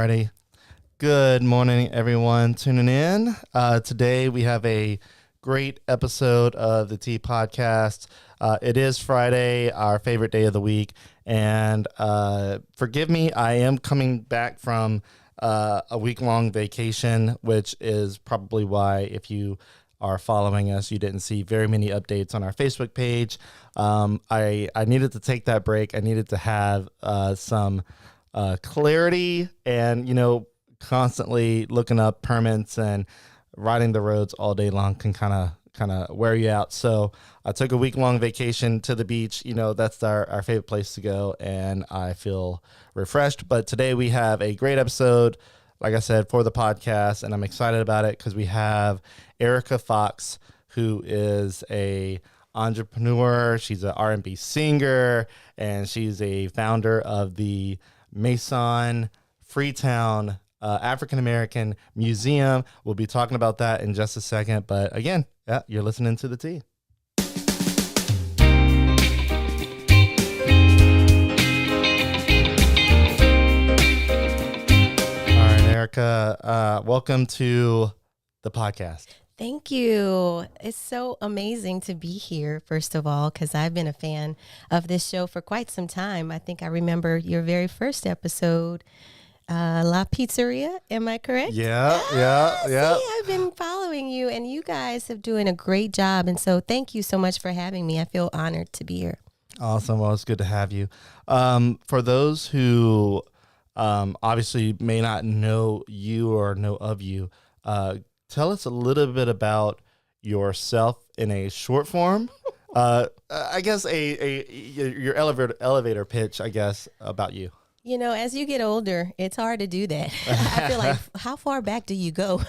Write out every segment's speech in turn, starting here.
Alrighty. Good morning, everyone tuning in. Today we have a great episode of the T Podcast. It is Friday, our favorite day of the week. And forgive me, I am coming back from a week-long vacation, which is probably why, if you are following us, you didn't see very many updates on our Facebook page. I needed to take that break. I needed to have some clarity, and constantly looking up permits and riding the roads all day long can kind of wear you out. So I took a week-long vacation to the beach. That's our favorite place to go, and I feel refreshed. But today we have a great episode, like I said, for the podcast, and I'm excited about it because we have Erica Fox, who is a entrepreneur. She's an R&B singer, and she's a founder of the Maison Freetown African-American Museum. We'll be talking about that in just a second. But again, you're listening to the T. All right, Erica, welcome to the podcast. Thank you. It's so amazing to be here, first of all, because I've been a fan of this show for quite some time. I think I remember your very first episode, La Pizzeria. Am I correct? Yeah. See, I've been following you, and you guys have doing a great job. And so thank you so much for having me. I feel honored to be here. Awesome. Well, it's good to have you. For those who obviously may not know you or know of you, tell us a little bit about yourself in a short form. I guess your elevator pitch, I guess, about you. As you get older, it's hard to do that. I feel like, how far back do you go?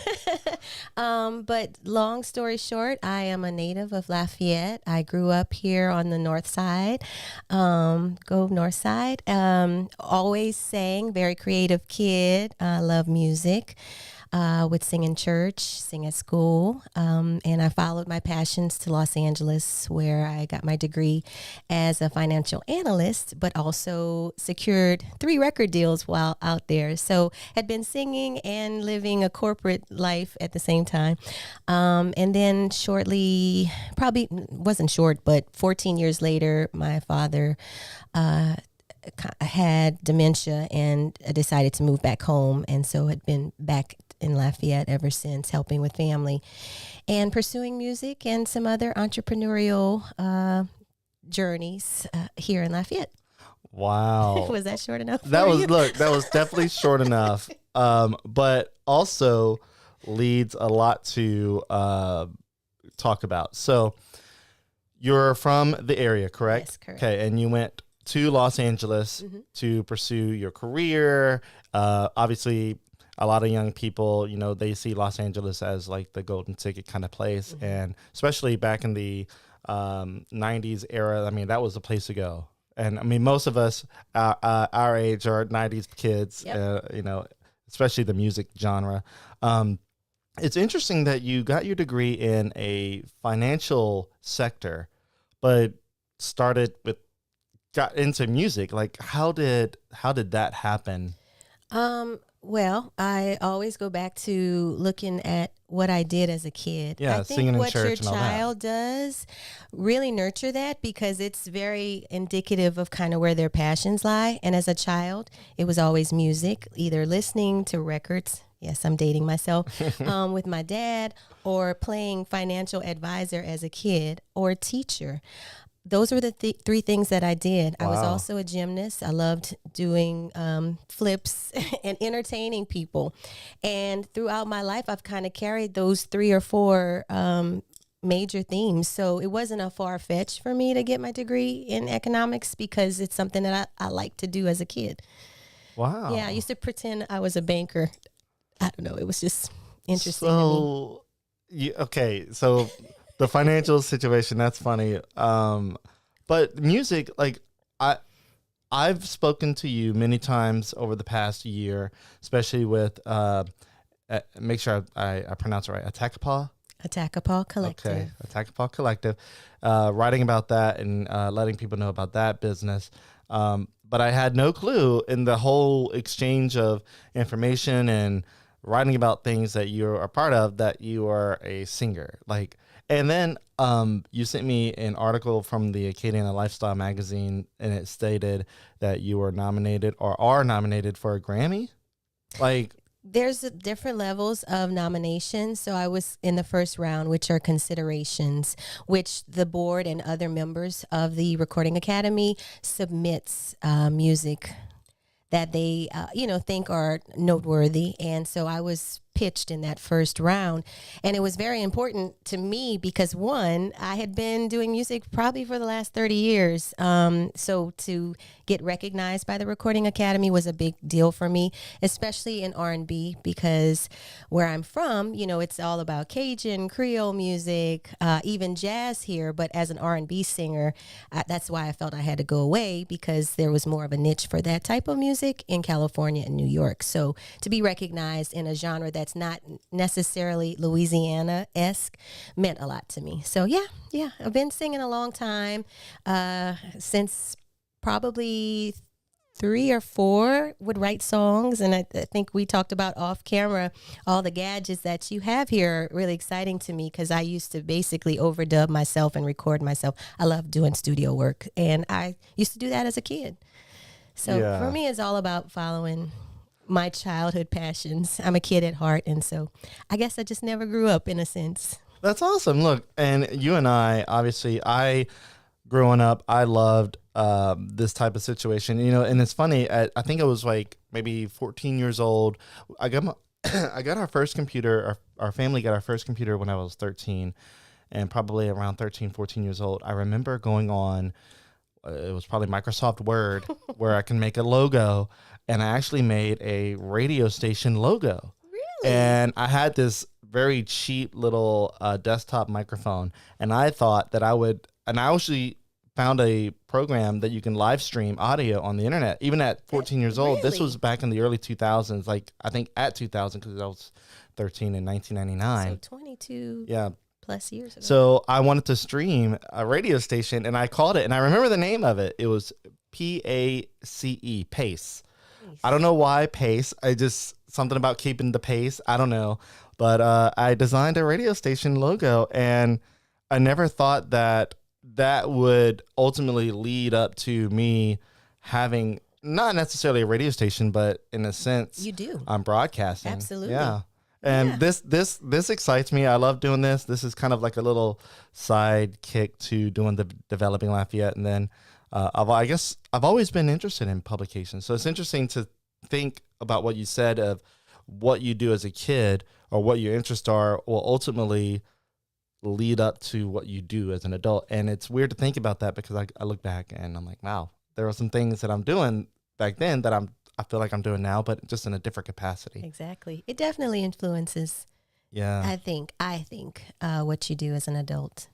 But long story short, I am a native of Lafayette. I grew up here on the north side. Go north side. Always sang, very creative kid. I love music. Would sing in church, sing at school, and I followed my passions to Los Angeles, where I got my degree as a financial analyst, but also secured 3 record deals while out there. So had been singing and living a corporate life at the same time. And then shortly, probably wasn't short, but 14 years later, my father had dementia and decided to move back home, and so had been back in Lafayette ever since, helping with family and pursuing music and some other entrepreneurial journeys here in Lafayette. Wow. Was that short enough? That was definitely short enough. But also leads a lot to talk about. So you're from the area, correct? Yes, correct. Okay, and you went to Los Angeles to pursue your career. Obviously, a lot of young people, they see Los Angeles as like the golden ticket kind of place. And especially back in the 90s era, I mean, that was the place to go. And I mean, most of us our age are 90s kids, especially the music genre. It's interesting that you got your degree in a financial sector, but got into music. Like, how did that happen? Well, I always go back to looking at what I did as a kid. Yeah, I think singing in what church your and all that. child does really nurture that, because it's very indicative of kind of where their passions lie. And as a child, it was always music, either listening to records. Yes, I'm dating myself, with my dad, or playing financial advisor as a kid, or teacher. Those were the 3 things that I did. Wow. I was also a gymnast. I loved doing flips and entertaining people. And throughout my life, I've kind of carried those 3 or 4 major themes. So it wasn't a far-fetched for me to get my degree in economics, because it's something that I liked to do as a kid. Wow. Yeah, I used to pretend I was a banker. I don't know. It was just interesting to me. So the financial situation, that's funny. But music, like I've spoken to you many times over the past year, especially with, make sure I pronounce it right, Attakapas Collective. Okay, Attakapas Collective. Writing about that and letting people know about that business. But I had no clue in the whole exchange of information and writing about things that you're a part of that you are a singer. Like, and then you sent me an article from the Acadiana Lifestyle magazine, and it stated that you were nominated or are nominated for a Grammy. Like, There's different levels of nominations. So I was in the first round, which are considerations, which the board and other members of the Recording Academy submits music that they, think are noteworthy. And so I was pitched in that first round. And it was very important to me because, one, I had been doing music probably for the last 30 years. So to get recognized by the Recording Academy was a big deal for me, especially in R&B, because where I'm from, it's all about Cajun, Creole music, even jazz here. But as an R&B singer, that's why I felt I had to go away, because there was more of a niche for that type of music in California and New York. So to be recognized in a genre that's not necessarily Louisiana-esque meant a lot to me. So yeah, I've been singing a long time, since probably 3 or 4 would write songs. And I think we talked about off camera, all the gadgets that you have here are really exciting to me, because I used to basically overdub myself and record myself. I love doing studio work, and I used to do that as a kid. So for me, it's all about following my childhood passions. I'm a kid at heart, and so I guess I just never grew up, in a sense. that's awesome. Look, and you and I, obviously, growing up, I loved this type of situation, and it's funny. I think I was like maybe 14 years old. I got our first computer. Our family got our first computer when I was 13, and probably around 13, 14 years old. I remember going on, it was probably Microsoft Word, where I can make a logo, and I actually made a radio station logo. Really? And I had this very cheap little desktop microphone, and I thought that and I actually found a program that you can live stream audio on the internet, even at 14 years old. This was back in the early 2000s, like I think at 2000, because I was 13 in 1999. So 22 plus years ago. So I wanted to stream a radio station, and I called it, and I remember the name of it. It was PACE, Pace. I don't know why Pace. Something about keeping the pace. I don't know. But I designed a radio station logo, and I never thought that would ultimately lead up to me having not necessarily a radio station, but in a sense, you do. I'm broadcasting. Absolutely. Yeah. And this excites me. I love doing this. This is kind of like a little side kick to doing the Developing Lafayette. And then I guess I've always been interested in publications. So it's interesting to think about what you said of what you do as a kid or what your interests are will ultimately lead up to what you do as an adult. And it's weird to think about that, because I look back and I'm like, wow, there are some things that I'm doing back then that I feel like I'm doing now, but just in a different capacity. Exactly. It definitely influences. Yeah. I think what you do as an adult.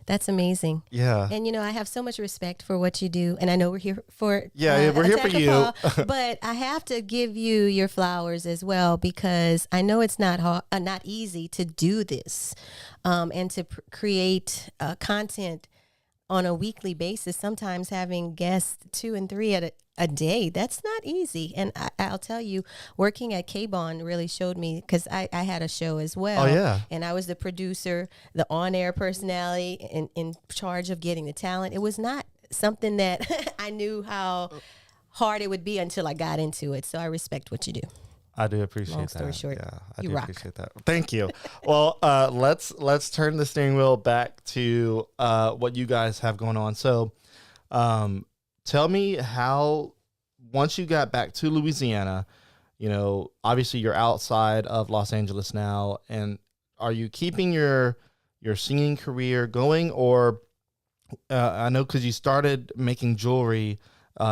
That's amazing. Yeah. And, I have so much respect for what you do. And I know we're here for we're here for you. But I have to give you your flowers as well, because I know it's not easy to do this, and to create content on a weekly basis, sometimes having guests 2 and 3 at a day. That's not easy. And I'll tell you, working at K-Bon really showed me, because I had a show as well. Oh, yeah. And I was the producer, the on-air personality, in charge of getting the talent. It was not something that I knew how hard it would be until I got into it. So I respect what you do. I do appreciate that. Long story short, yeah, I you do rock. appreciate that. Thank you. Well, let's turn the steering wheel back to what you guys have going on. So, tell me how, once you got back to Louisiana, obviously you're outside of Los Angeles now, and are you keeping your singing career going, or I know because you started making jewelry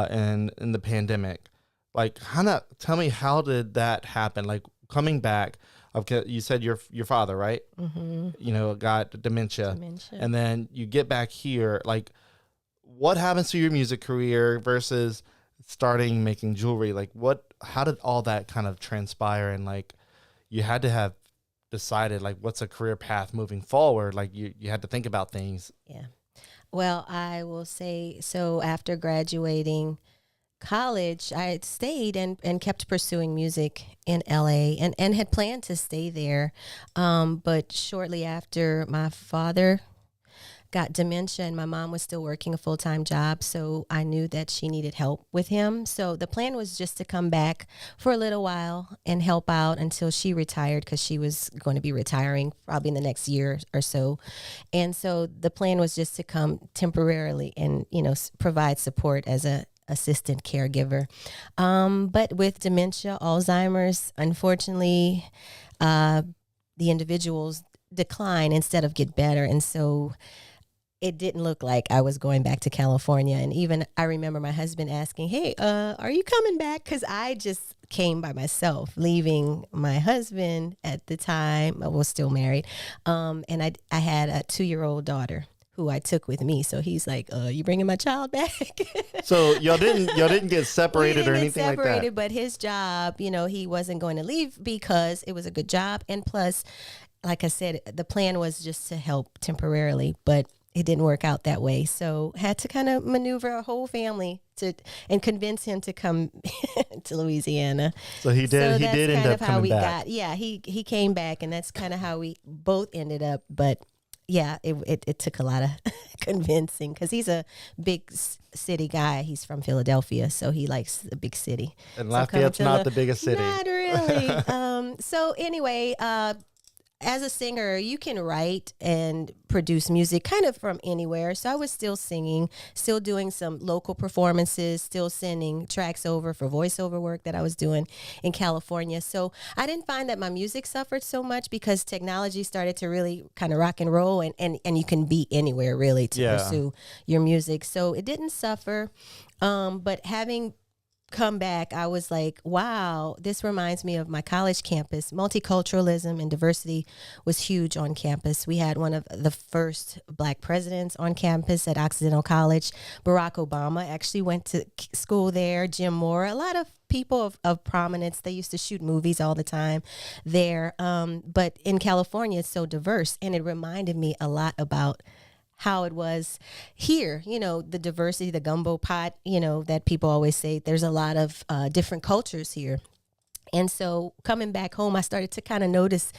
in the pandemic. Like, tell me, how did that happen? Like, coming back, okay, you said your father, right? Mm-hmm. Got dementia. And then you get back here. Like, what happens to your music career versus starting making jewelry? Like, how did all that kind of transpire? And like, you had to have decided, like, what's a career path moving forward? Like, you had to think about things. Yeah. Well, I will say so after graduating college, I had stayed and kept pursuing music in LA and had planned to stay there. But shortly after, my father got dementia and my mom was still working a full-time job, so I knew that she needed help with him. So the plan was just to come back for a little while and help out until she retired, because she was going to be retiring probably in the next year or so. And so the plan was just to come temporarily and, provide support as a assistant caregiver. But with dementia, Alzheimer's, unfortunately, the individuals decline instead of get better. And so it didn't look like I was going back to California. And even I remember my husband asking, hey, are you coming back? Because I just came by myself, leaving my husband at the time. I was still married. And I had a 2-year-old daughter who I took with me. So he's like, you bringing my child back? So y'all didn't get separated or anything like that? But his job, he wasn't going to leave because it was a good job. And plus, like I said, the plan was just to help temporarily, but it didn't work out that way. So had to kind of maneuver a whole family and convince him to come to Louisiana. So he did end up coming back. He came back, and that's kind of how we both ended up. But yeah, it took a lot of convincing, because he's a big city guy. He's from Philadelphia, so he likes the big city. And Lafayette's not the biggest city. Not really. So anyway, as a singer, you can write and produce music kind of from anywhere. So I was still singing, still doing some local performances, still sending tracks over for voiceover work that I was doing in California. So I didn't find that my music suffered so much, because technology started to really kind of rock and roll, and you can be anywhere really to pursue your music. So it didn't suffer. But having come back, I was like, wow, this reminds me of my college campus. Multiculturalism and diversity was huge on campus. We had one of the first Black presidents on campus at Occidental College. Barack Obama actually went to school there. Jim Moore, a lot of people of prominence. They used to shoot movies all the time there. But in California, it's so diverse, and it reminded me a lot about how it was here, the diversity, the gumbo pot, that people always say. There's a lot of different cultures here. And so coming back home, I started to kind of notice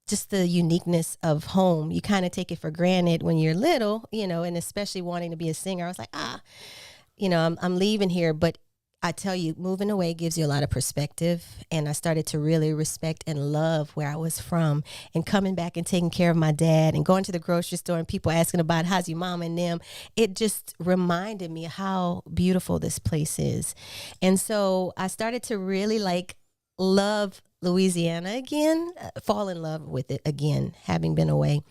just the uniqueness of home. You kind of take it for granted when you're little, and especially wanting to be a singer. I was like, I'm leaving here. But I tell you, moving away gives you a lot of perspective. And I started to really respect and love where I was from, and coming back and taking care of my dad and going to the grocery store and people asking about how's your mom and them. It just reminded me how beautiful this place is. And so I started to really love Louisiana again, fall in love with it again, having been away.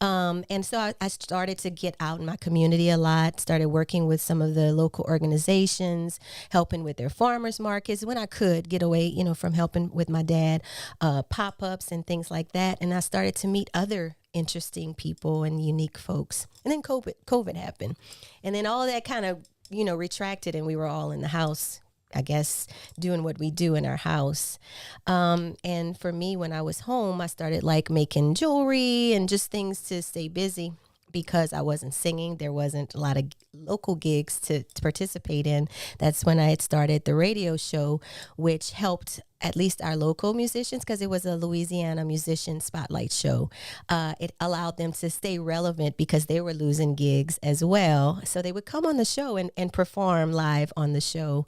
And so I started to get out in my community a lot, started working with some of the local organizations, helping with their farmers markets when I could get away, from helping with my dad, pop-ups and things like that. And I started to meet other interesting people and unique folks. And then COVID happened. And then all of that kind of, retracted, and we were all in the house, I guess, doing what we do in our house. And for me, when I was home, I started making jewelry and just things to stay busy, because I wasn't singing. There wasn't a lot of local gigs to participate in. That's when I had started the radio show, which helped at least our local musicians, because it was a Louisiana musician spotlight show. It allowed them to stay relevant because they were losing gigs as well. So they would come on the show and perform live on the show.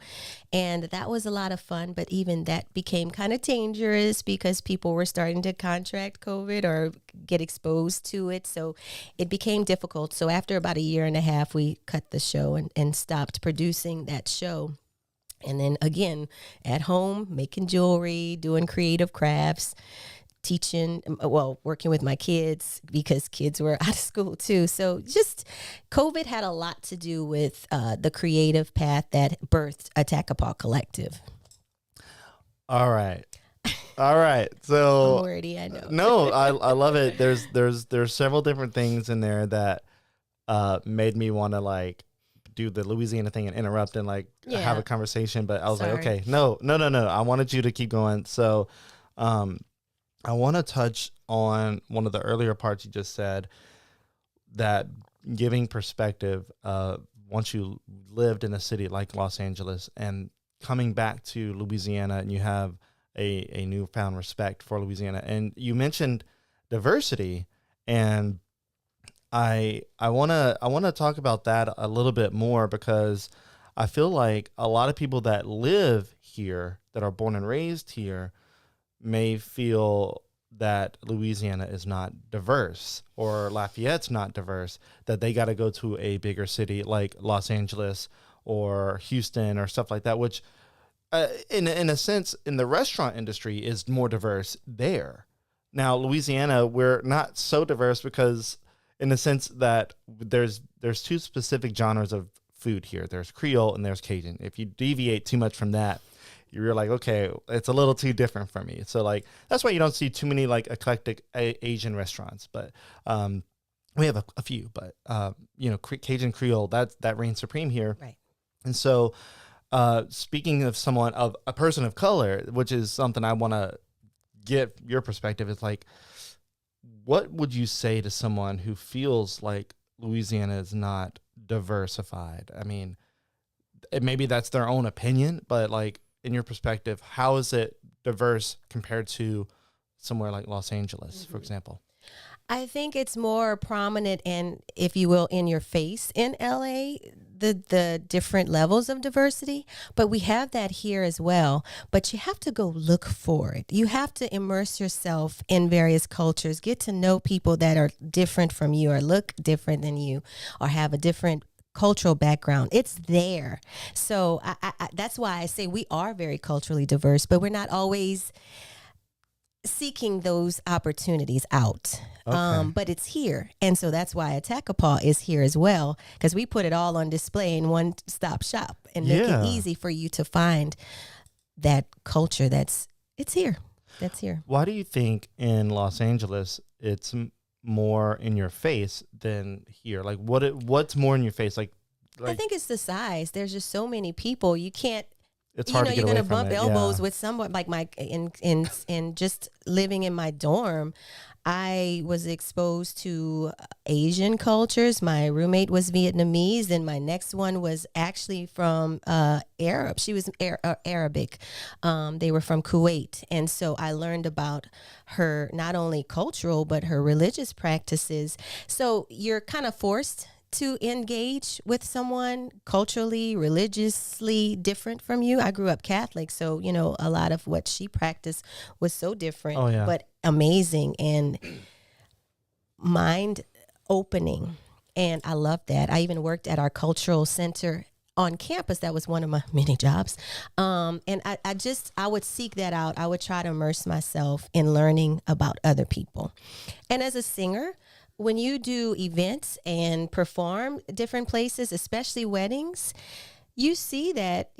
And that was a lot of fun. But even that became kind of dangerous, because people were starting to contract COVID or get exposed to it. So it became difficult. So after about a year and a half, we cut the show and stopped producing that show. And then again, at home, making jewelry, doing creative crafts, teaching, working with my kids, because kids were out of school too. So just COVID had a lot to do with the creative path that birthed Attakapas Collective. All right. So wordy, I know. No, I love it. There's several different things in there that made me want to do the Louisiana thing and interrupt and have a conversation, but I was like, okay, no. I wanted you to keep going. So, I want to touch on one of the earlier parts you just said, that giving perspective, once you lived in a city like Los Angeles and coming back to Louisiana, and you have a newfound respect for Louisiana. And you mentioned diversity, and I wanna talk about that a little bit more, because I feel like a lot of people that live here, that are born and raised here, may feel that Louisiana is not diverse, or Lafayette's not diverse, that they got to go to a bigger city like Los Angeles or Houston or stuff like that, which in a sense, in the restaurant industry, is more diverse there. Now, Louisiana, we're not so diverse, because in the sense that there's two specific genres of food here. There's Creole and there's Cajun. If you deviate too much from that, you're like, okay, it's a little too different for me. So like, that's why you don't see too many like eclectic Asian restaurants, but we have a few, but Cajun Creole, that reigns supreme here. Right. And so speaking of a person of color, which is something I want to get your perspective, is like, what would you say to someone who feels like Louisiana is not diversified? I mean, maybe that's their own opinion, but like, in your perspective, how is it diverse compared to somewhere like Los Angeles, for example? I think it's more prominent and, if you will, in your face in LA, the different levels of diversity, but we have that here as well. But you have to go look for it. You have to immerse yourself in various cultures, get to know people that are different from you, or look different than you, or have a different cultural background. It's there. So I that's why I say we are very culturally diverse, but we're not always seeking those opportunities out. Okay. But it's here. And so that's why Attakapas is here as well, because we put it all on display in one stop shop and make it easy for you to find that culture it's here. That's here. Why do you think in Los Angeles it's more in your face than here? Like what's more in your face? Like I think it's the size. There's just so many people. You can't, it's hard to get you're away gonna from bump it. elbows Yeah. with someone like in just living in my dorm. I was exposed to Asian cultures. My roommate was Vietnamese, and my next one was actually from Arab. She was Arabic. They were from Kuwait, and so I learned about her not only cultural but her religious practices. So you're kind of forced to engage with someone culturally, religiously different from you. I grew up Catholic, so a lot of what she practiced was so different, but amazing and mind opening. And I loved that. I even worked at our cultural center on campus. That was one of my many jobs. And I would seek that out. I would try to immerse myself in learning about other people. And as a singer, when you do events and perform different places, especially weddings, you see that,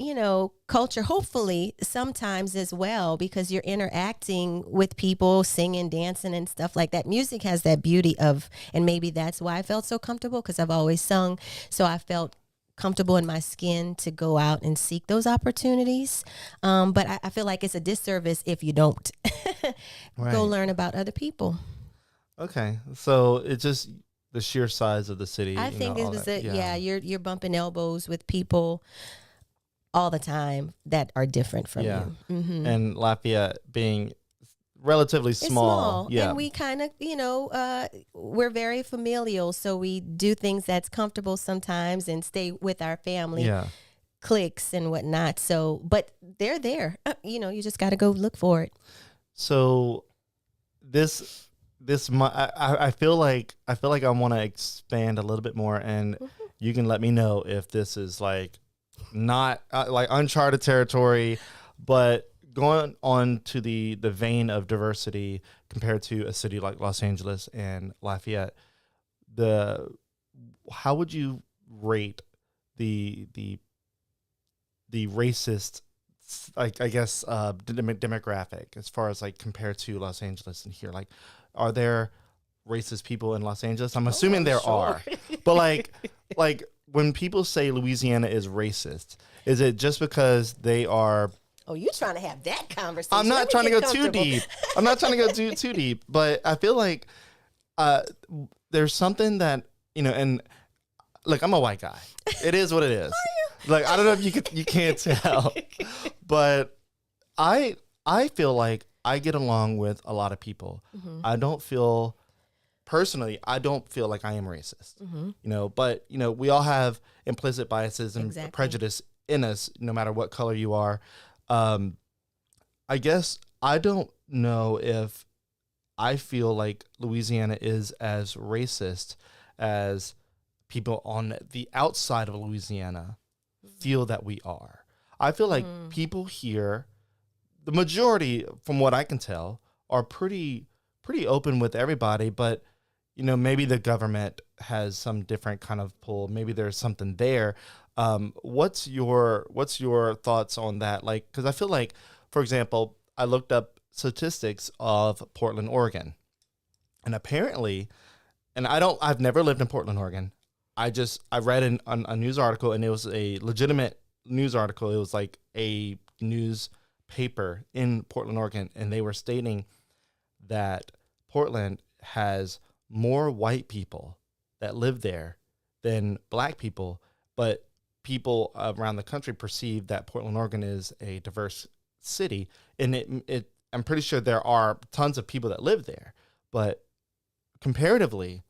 culture, hopefully sometimes as well, because you're interacting with people, singing, dancing and stuff like that. Music has that beauty of, and maybe that's why I felt so comfortable, because I've always sung. So I felt comfortable in my skin to go out and seek those opportunities. But I feel like it's a disservice if you don't go learn about other people. Okay, so it's just the sheer size of the city. I think it was you're bumping elbows with people all the time that are different from you. Mm-hmm. And Lafayette being relatively small. Yeah. And we kind of, we're very familial, so we do things that's comfortable sometimes and stay with our family. Cliques and whatnot. So, but they're there. You just got to go look for it. So I feel like I want to expand a little bit more, and you can let me know if this is like not like uncharted territory, but going on to the vein of diversity compared to a city like Los Angeles and Lafayette, how would you rate the racist, like, I guess, demographic as far as like compared to Los Angeles and here? Like, are there racist people in Los Angeles? I'm assuming there are, but like when people say Louisiana is racist, is it just because they are? Oh, you're trying to have that conversation. I'm not trying to go too deep. I'm not trying to go too deep, but I feel like there's something that, and look, I'm a white guy. It is what it is. Like, I don't know if you can't tell, but I feel like I get along with a lot of people. I don't feel like I am racist, but we all have implicit biases and prejudice in us, no matter what color you are. I guess I don't know if I feel like Louisiana is as racist as people on the outside of Louisiana feel that we are. I feel like people here, the majority, from what I can tell, are pretty open with everybody, but maybe the government has some different kind of pull. Maybe there's something there. What's your thoughts on that? Like, because I feel like, for example, I looked up statistics of Portland, Oregon, and apparently, and I've never lived in Portland, Oregon. I read a news article, and it was a legitimate news article. It was like a newspaper in Portland, Oregon, and they were stating that Portland has more white people that live there than black people, but people around the country perceive that Portland, Oregon is a diverse city, and I'm pretty sure there are tons of people that live there, but comparatively,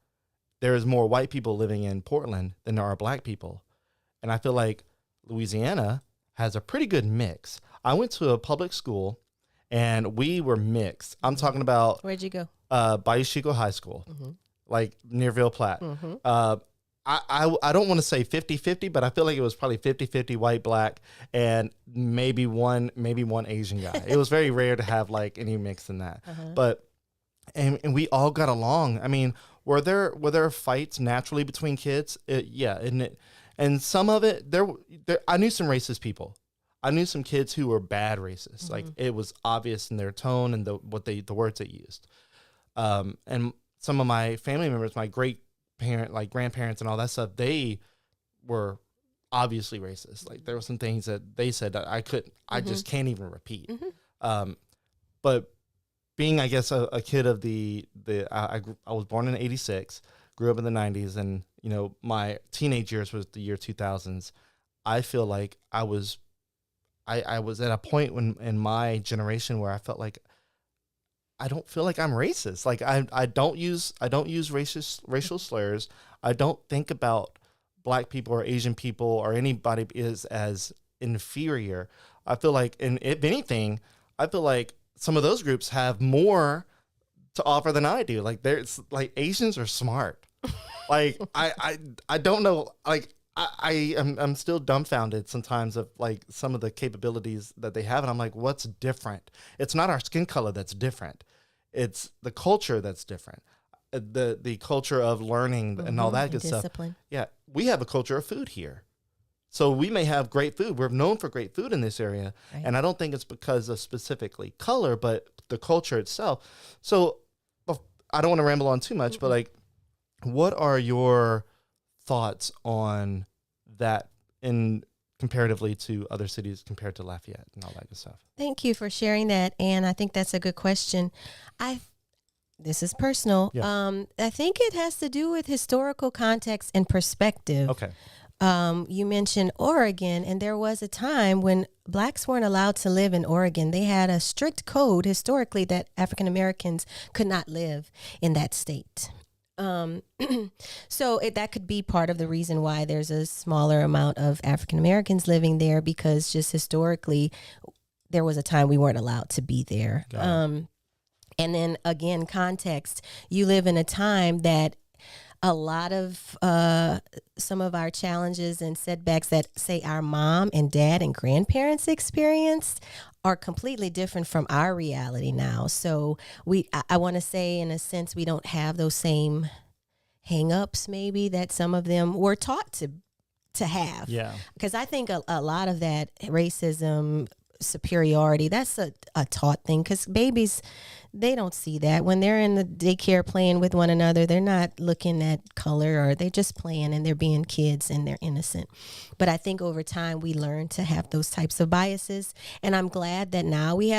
there is more white people living in Portland than there are black people, and I feel like Louisiana has a pretty good mix. I went to a public school, and we were mixed. I'm talking about... Where'd you go? Bayou Chico High School, like near Ville Platte. I don't want to say 50-50, but I feel like it was probably 50-50 white, black, and maybe one Asian guy. It was very rare to have like any mix in that. But and we all got along. I mean, were there fights naturally between kids? Yeah, and some of it there I knew some racist people. I knew some kids who were bad racists. Like, it was obvious in their tone and the words they used. And some of my family members, my grandparents and all that stuff, they were obviously racist. Like, there were some things that they said that I just can't even repeat. But being, I guess, a kid of I was born in '86, grew up in the '90s, and my teenage years was the year 2000s. I feel like I was at a point in my generation where I felt like I don't feel like I'm racist. Like, I don't use racial slurs. I don't think about black people or Asian people or anybody as inferior. I feel like, and if anything, I feel like some of those groups have more to offer than I do. Like, there's like Asians are smart. Like, I don't know. Like, I'm still dumbfounded sometimes of like some of the capabilities that they have, and I'm like, what's different? It's not our skin color that's different; it's the culture that's different. The culture of learning and all that good discipline stuff. Yeah, we have a culture of food here, so we may have great food. We're known for great food in this area, and I don't think it's because of specifically color, but the culture itself. So I don't want to ramble on too much, but like, what are your thoughts on that in comparatively to other cities compared to Lafayette and all that good stuff? Thank you for sharing that, and I think that's a good question. This is personal. Yeah. I think it has to do with historical context and perspective. Okay. You mentioned Oregon, and there was a time when blacks weren't allowed to live in Oregon. They had a strict code historically that African Americans could not live in that state. So that could be part of the reason why there's a smaller amount of African Americans living there, because just historically there was a time we weren't allowed to be there. And then again, context, you live in a time that a lot of some of our challenges and setbacks that, say, our mom and dad and grandparents experienced are completely different from our reality now. So I want to say, in a sense, we don't have those same hang-ups maybe that some of them were taught to have. Yeah. Because I think a lot of that racism superiority. That's a taught thing, because babies, they don't see that. When they're in the daycare playing with one another, they're not looking at color, or they're just playing and they're being kids and they're innocent. But I think over time we learn to have those types of biases. And I'm glad that now we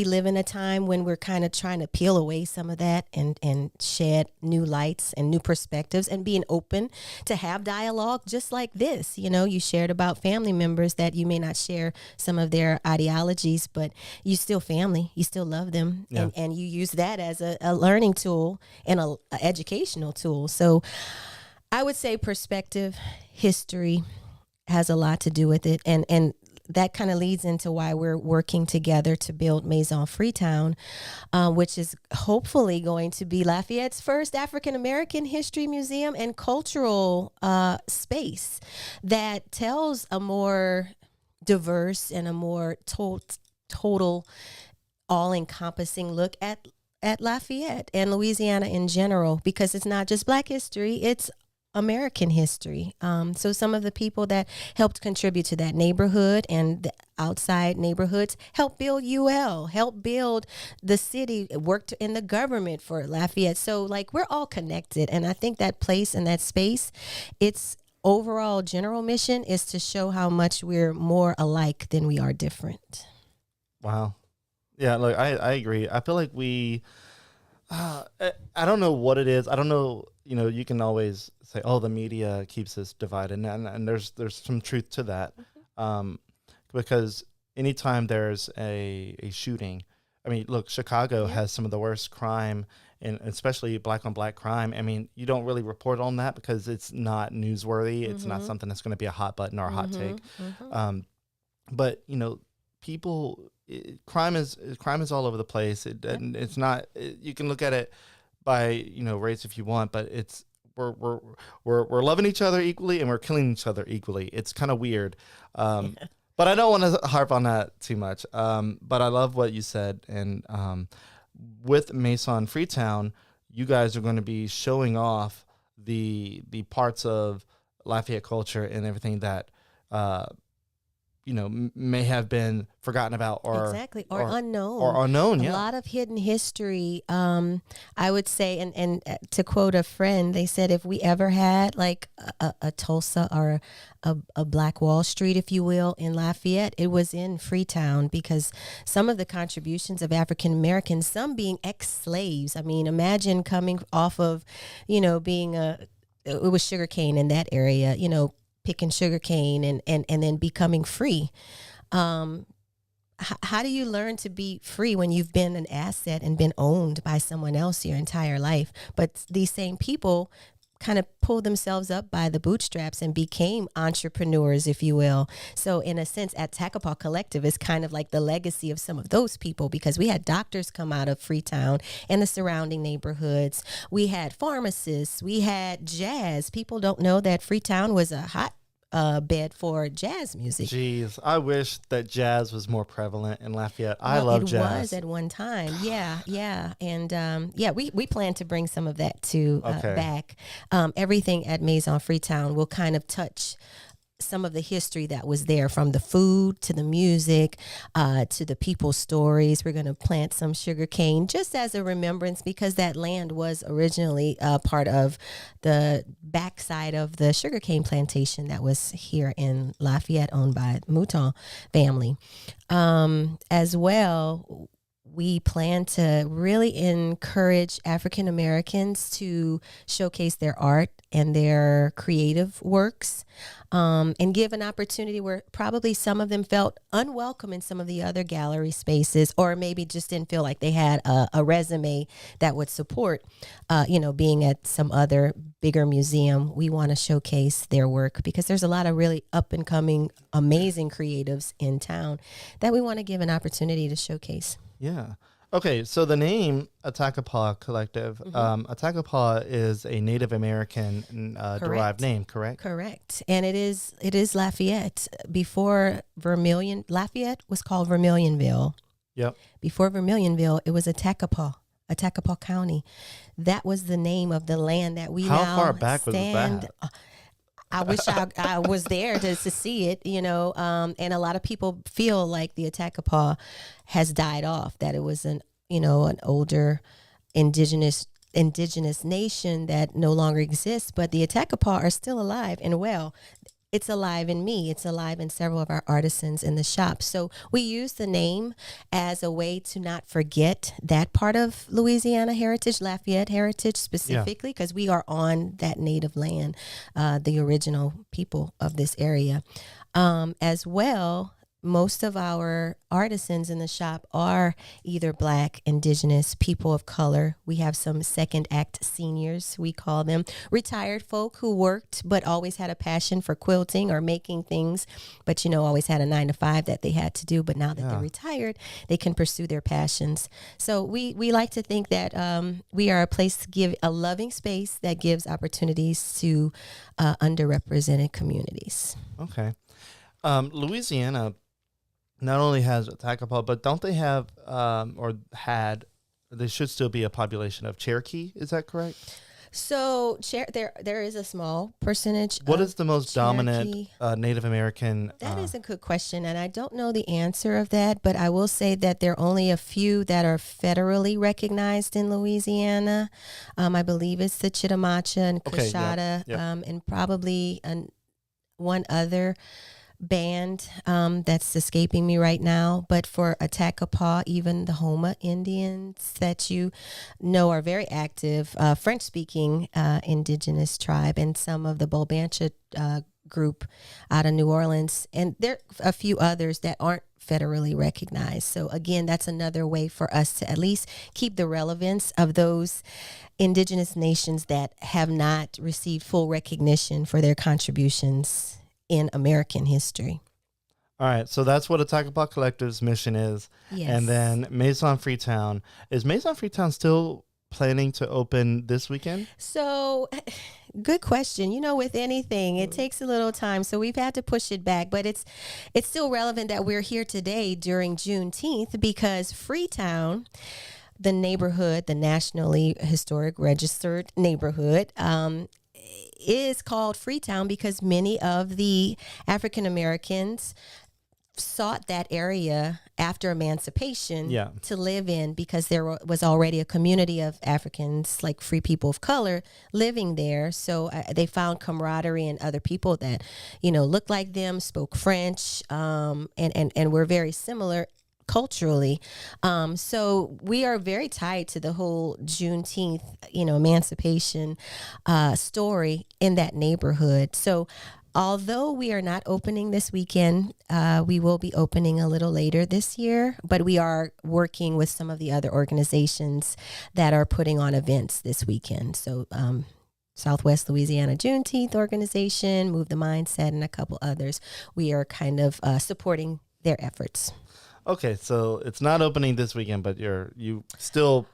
live in a time when we're kind of trying to peel away some of that and shed new lights and new perspectives, and being open to have dialogue just like this. You shared about family members that you may not share some of their ideologies, but you still family, you still love them. Yeah. And you use that as a learning tool and a educational tool. So I would say perspective, history has a lot to do with it. And that kind of leads into why we're working together to build Maison Freetown, which is hopefully going to be Lafayette's first African-American history museum and cultural space that tells a more diverse and a more total, all-encompassing look at Lafayette and Louisiana in general, because it's not just Black history, it's American history. So some of the people that helped contribute to that neighborhood and the outside neighborhoods helped build UL, helped build the city, worked in the government for Lafayette. So we're all connected. And I think that place and that space, its overall general mission is to show how much we're more alike than we are different. Wow. Yeah, look, I agree. I feel like I don't know what it is. I don't know, you can always say, oh, the media keeps us divided. And there's some truth to that. Because anytime there's a shooting, I mean, look, Chicago has some of the worst crime, and especially Black on Black crime. I mean, you don't really report on that because it's not newsworthy. It's not something that's going to be a hot button or a hot take. But, people... crime is all over the place. It's not. You can look at it by race if you want, but it's we're loving each other equally and we're killing each other equally. It's kind of weird, but I don't want to harp on that too much. But I love what you said, and with Maison Freetown, you guys are going to be showing off the parts of Lafayette culture and everything that. May have been forgotten about or unknown. A lot of hidden history. I would say, and to quote a friend, they said if we ever had a Tulsa or a Black Wall Street, if you will, in Lafayette, it was in Freetown, because some of the contributions of African Americans, some being ex-slaves. I mean, imagine coming off of, being it was sugarcane in that area, picking sugarcane and then becoming free. How do you learn to be free when you've been an asset and been owned by someone else your entire life? But these same people kind of pulled themselves up by the bootstraps and became entrepreneurs, if you will. So in a sense, Attakapas Collective is kind of like the legacy of some of those people, because we had doctors come out of Freetown and the surrounding neighborhoods. We had pharmacists. We had jazz. People don't know that Freetown was a hot bed for jazz music. Jeez, I wish that jazz was more prevalent in Lafayette. I love jazz. It was at one time. Yeah. And we plan to bring some of that back. Everything at Maison Freetown will kind of touch some of the history that was there, from the food to the music to the people's stories. We're going to plant some sugar cane just as a remembrance, because that land was originally part of the backside of the sugar cane plantation that was here in Lafayette, owned by the Mouton family. As well, we plan to really encourage African Americans to showcase their art and their creative works, and give an opportunity where probably some of them felt unwelcome in some of the other gallery spaces, or maybe just didn't feel like they had a resume that would support, being at some other bigger museum. We want to showcase their work, because there's a lot of really up and coming, amazing creatives in town that we want to give an opportunity to showcase. Yeah. Okay, so the name Attakapas Collective, Attakapas is a Native American derived name, correct? Correct. And it is Lafayette. Before Vermilion, Lafayette was called Vermilionville. Yep. Before Vermilionville, it was Attakapas County. That was the name of the land that we How now far back was that? I wish I was there to see it, and a lot of people feel like the Attakapas has died off, that it was an older indigenous nation that no longer exists, but the Attakapas are still alive and well. It's alive in me. It's alive in several of our artisans in the shop. So we use the name as a way to not forget that part of Louisiana heritage, Lafayette heritage specifically, because we are on that native land, the original people of this area. As well, most of our artisans in the shop are either Black, Indigenous, people of color. We have some second act seniors, we call them, retired folk who worked but always had a passion for quilting or making things, but always had a 9-to-5 that they had to do. But now that they're retired, they can pursue their passions. So we like to think that we are a place to give a loving space that gives opportunities to underrepresented communities. Okay. Louisiana not only has Attakapas, but don't they have, there should still be a population of Cherokee? Is that correct? So there is a small percentage. What is the most Cherokee dominant Native American? That is a good question, and I don't know the answer of that, but I will say that there are only a few that are federally recognized in Louisiana. I believe it's the Chitimacha and Coshada, and probably one other band that's escaping me right now. But for Attakapas, even the Homa Indians that are very active, French-speaking indigenous tribe, and some of the Bolbancha group out of New Orleans, and there are a few others that aren't federally recognized. So again, that's another way for us to at least keep the relevance of those indigenous nations that have not received full recognition for their contributions in American history. All right, so that's what Attakapas Collective's mission is. Yes. And then Maison Freetown. Is Maison Freetown still planning to open this weekend? So, good question. With anything, it takes a little time, so we've had to push it back. But it's still relevant that we're here today during Juneteenth, because Freetown, the neighborhood, the nationally historic registered neighborhood, is called Freetown because many of the African Americans sought that area after emancipation to live in, because there was already a community of Africans, like free people of color, living there. So they found camaraderie in other people that, looked like them, spoke French, and were very similar culturally. So we are very tied to the whole Juneteenth, emancipation story in that neighborhood. So although we are not opening this weekend, we will be opening a little later this year, but we are working with some of the other organizations that are putting on events this weekend. So Southwest Louisiana Juneteenth Organization, Move the Mindset, and a couple others. We are kind of supporting their efforts. Okay, so it's not opening this weekend, but you still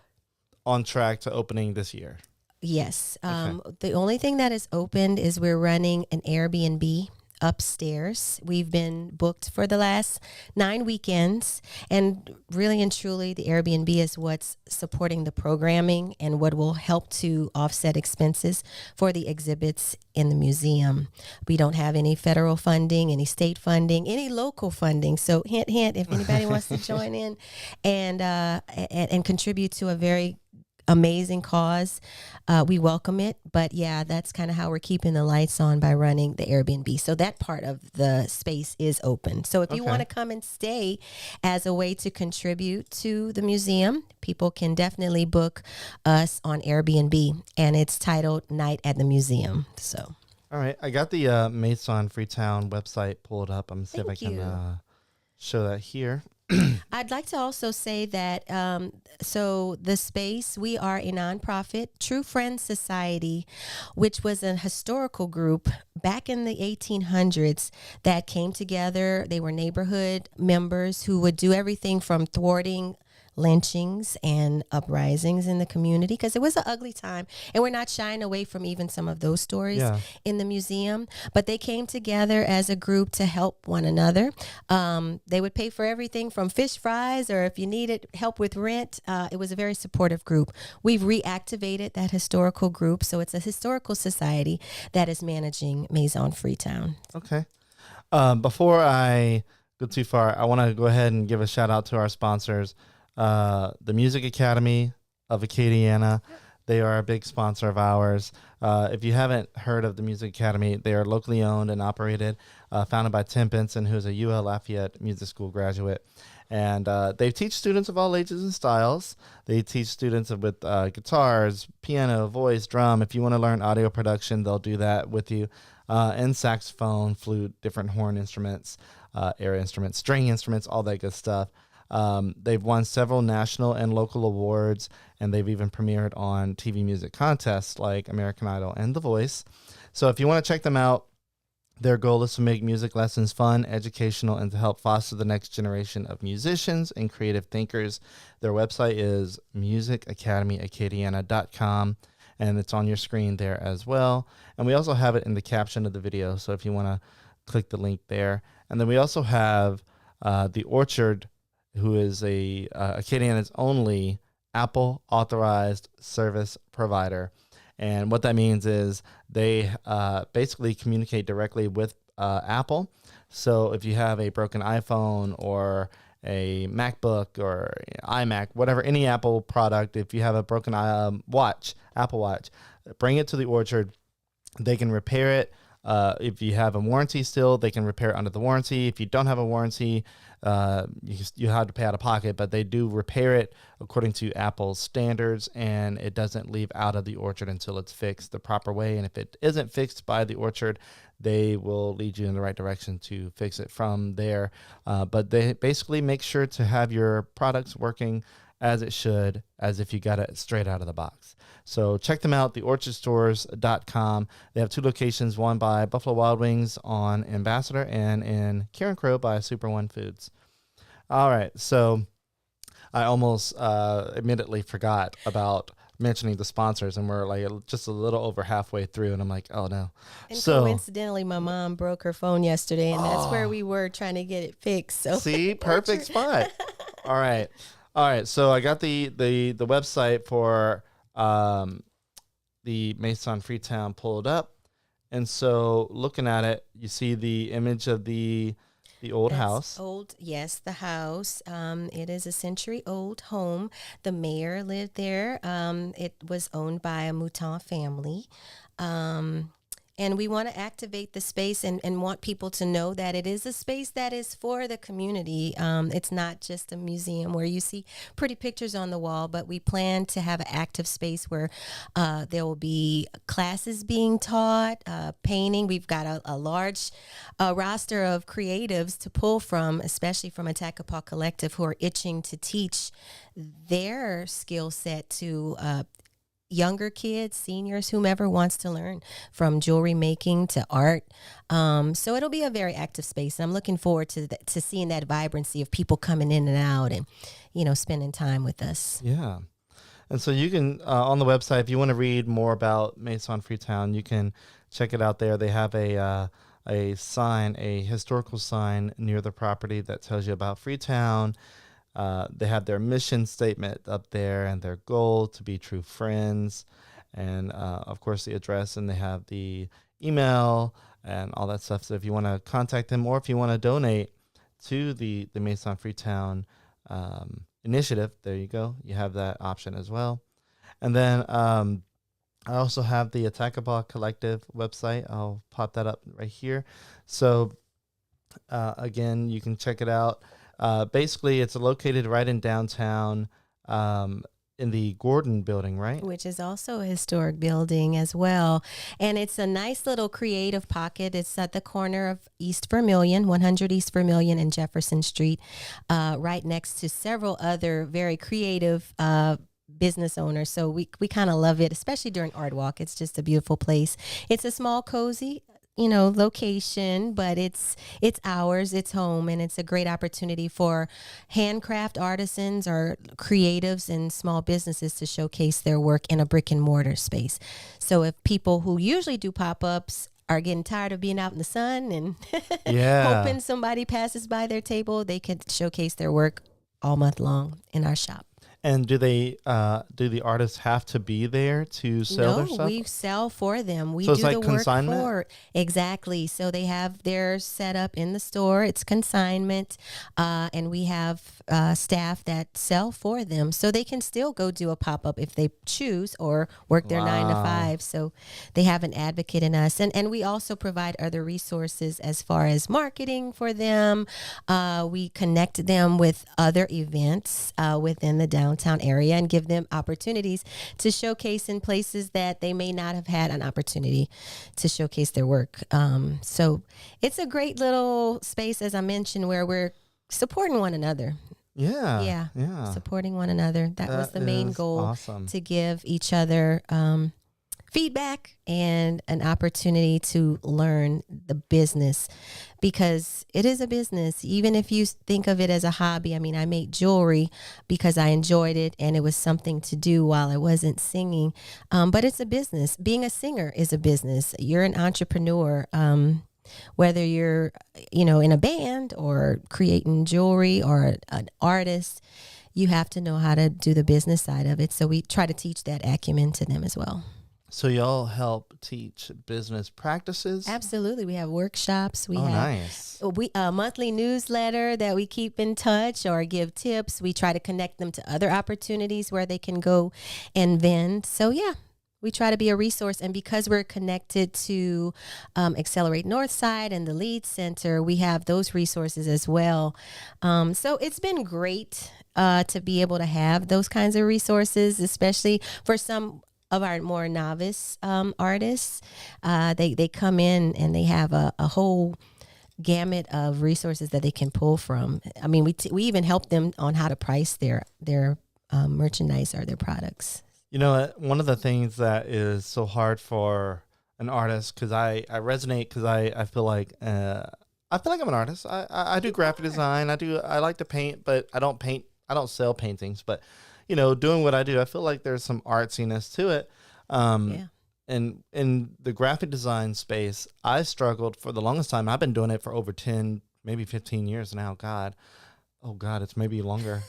on track to opening this year. Yes. The only thing that is opened is we're running an Airbnb upstairs. We've been booked for the last 9 weekends, and really and truly the Airbnb is what's supporting the programming and what will help to offset expenses for the exhibits in the museum. We don't have any federal funding, any state funding, any local funding. So hint, hint, if anybody wants to join in and contribute to a very amazing cause, we welcome it. But yeah, that's kind of how we're keeping the lights on, by running the Airbnb. So that part of the space is open. So if you want to come and stay as a way to contribute to the museum, people can definitely book us on Airbnb, and it's titled Night at the Museum. So all right, I got the Maison Freetown website pulled up. I'm gonna see if I can show that here. I'd like to also say that, so the space, we are a nonprofit, True Friends Society, which was a historical group back in the 1800s that came together. They were neighborhood members who would do everything from thwarting lynchings and uprisings in the community, because it was an ugly time. And we're not shying away from even some of those stories in the museum. But they came together as a group to help one another. They would pay for everything from fish fries, or if you needed help with rent. It was a very supportive group. We've reactivated that historical group. So it's a historical society that is managing Maison Freetown. Okay. Before I go too far, I want to go ahead and give a shout out to our sponsors, the Music Academy of Acadiana. They are a big sponsor of ours. If you haven't heard of the Music Academy, they are locally owned and operated, founded by Tim Benson, who is a UL Lafayette Music School graduate. And they teach students of all ages and styles. They teach students with guitars, piano, voice, drum. If you want to learn audio production, they'll do that with you. And saxophone, flute, different horn instruments, air instruments, string instruments, all that good stuff. They've won several national and local awards, and they've even premiered on TV music contests like American Idol and The Voice. So if you want to check them out, their goal is to make music lessons fun, educational, and to help foster the next generation of musicians and creative thinkers. Their website is musicacademyacadiana.com, and it's on your screen there as well. And we also have it in the caption of the video, so if you want to click the link there. And then we also have The Orchard, who is Acadiana's only Apple authorized service provider. And what that means is they basically communicate directly with Apple. So if you have a broken iPhone or a MacBook or iMac, whatever, any Apple product, if you have a broken Apple Watch, bring it to the Orchard. They can repair it. If you have a warranty still, they can repair it under the warranty. If you don't have a warranty, you have to pay out of pocket, but they do repair it according to Apple's standards, and it doesn't leave out of the Orchard until it's fixed the proper way. And if it isn't fixed by the Orchard, they will lead you in the right direction to fix it from there. But they basically make sure to have your products working as it should, as if you got it straight out of the box. So check them out, theorchardstores.com. They have two locations, one by Buffalo Wild Wings on Ambassador and in Karen Crow by Super One Foods. All right, so I almost admittedly forgot about mentioning the sponsors, and we're like just a little over halfway through, and I'm like, oh no. And so coincidentally, my mom broke her phone yesterday, and that's where we were trying to get it fixed. So see, perfect spot. All right. So I got the website for the Maison Freetown pulled up, and so looking at it, you see the image of the old house. Yes, the house. It is a century-old home. The mayor lived there. It was owned by a Mouton family. And we want to activate the space and want people to know that it is a space that is for the community. It's not just a museum where you see pretty pictures on the wall, but we plan to have an active space where there will be classes being taught, painting. We've got a large roster of creatives to pull from, especially from Attakapas Collective, who are itching to teach their skill set to younger kids, seniors, whomever wants to learn, from jewelry making to art. So it'll be a very active space. I'm looking forward to seeing that vibrancy of people coming in and out and, spending time with us. Yeah. And so you can, on the website, if you want to read more about Maison Freetown, you can check it out there. They have a sign, a historical sign near the property that tells you about Freetown. They have their mission statement up there and their goal to be true friends, and of course the address, and they have the email and all that stuff. So if you want to contact them, or if you want to donate to the Maison Freetown initiative, there you go. You have that option as well. And then I also have the Attakapas Collective website. I'll pop that up right here. So again, you can check it out. Basically, it's located right in downtown in the Gordon building, right? Which is also a historic building as well. And it's a nice little creative pocket. It's at the corner of East Vermilion, 100 East Vermilion and Jefferson Street, right next to several other very creative business owners. So we kind of love it, especially during Art Walk. It's just a beautiful place. It's a small, cozy, location, but it's ours, it's home, and it's a great opportunity for handcraft artisans or creatives and small businesses to showcase their work in a brick and mortar space. So if people who usually do pop-ups are getting tired of being out in the sun and Yeah. hoping somebody passes by their table, they can showcase their work all month long in our shop. And do the artists have to be there to sell their No, stuff? we sell for them. We So do it's like the work consignment? for exactly. So they have their setup in the store. It's consignment, and we have staff that sell for them, so they can still go do a pop up if they choose or work their 9 to Wow. 5. So they have an advocate in us, and we also provide other resources as far as marketing for them. We connect them with other events within the downtown area and give them opportunities to showcase in places that they may not have had an opportunity to showcase their work. So it's a great little space, as I mentioned, where we're supporting one another. Yeah. Supporting one another. That was the main is goal, awesome. to give each other feedback and an opportunity to learn the business, because it is a business. Even if you think of it as a hobby, I mean, I made jewelry because I enjoyed it and it was something to do while I wasn't singing. But it's a business. Being a singer is a business. You're an entrepreneur. Whether you're, in a band or creating jewelry or an artist, you have to know how to do the business side of it. So we try to teach that acumen to them as well. So y'all help teach business practices? Absolutely. We have workshops. We have nice. a monthly newsletter that we keep in touch or give tips. We try to connect them to other opportunities where they can go and vend. So yeah, we try to be a resource. And because we're connected to Accelerate Northside and the Lead Center, we have those resources as well. So it's been great to be able to have those kinds of resources, especially for some of our more novice artists. They come in and they have a whole gamut of resources that they can pull from. I mean, we even help them on how to price their merchandise or their products. One of the things that is so hard for an artist, because I resonate, because I feel like I'm an artist. I do graphic design. I like to paint, but I don't sell paintings, but doing what I do, I feel like there's some artsiness to it. And in the graphic design space, I struggled for the longest time. I've been doing it for over 10, maybe 15 years now. Oh God, it's maybe longer.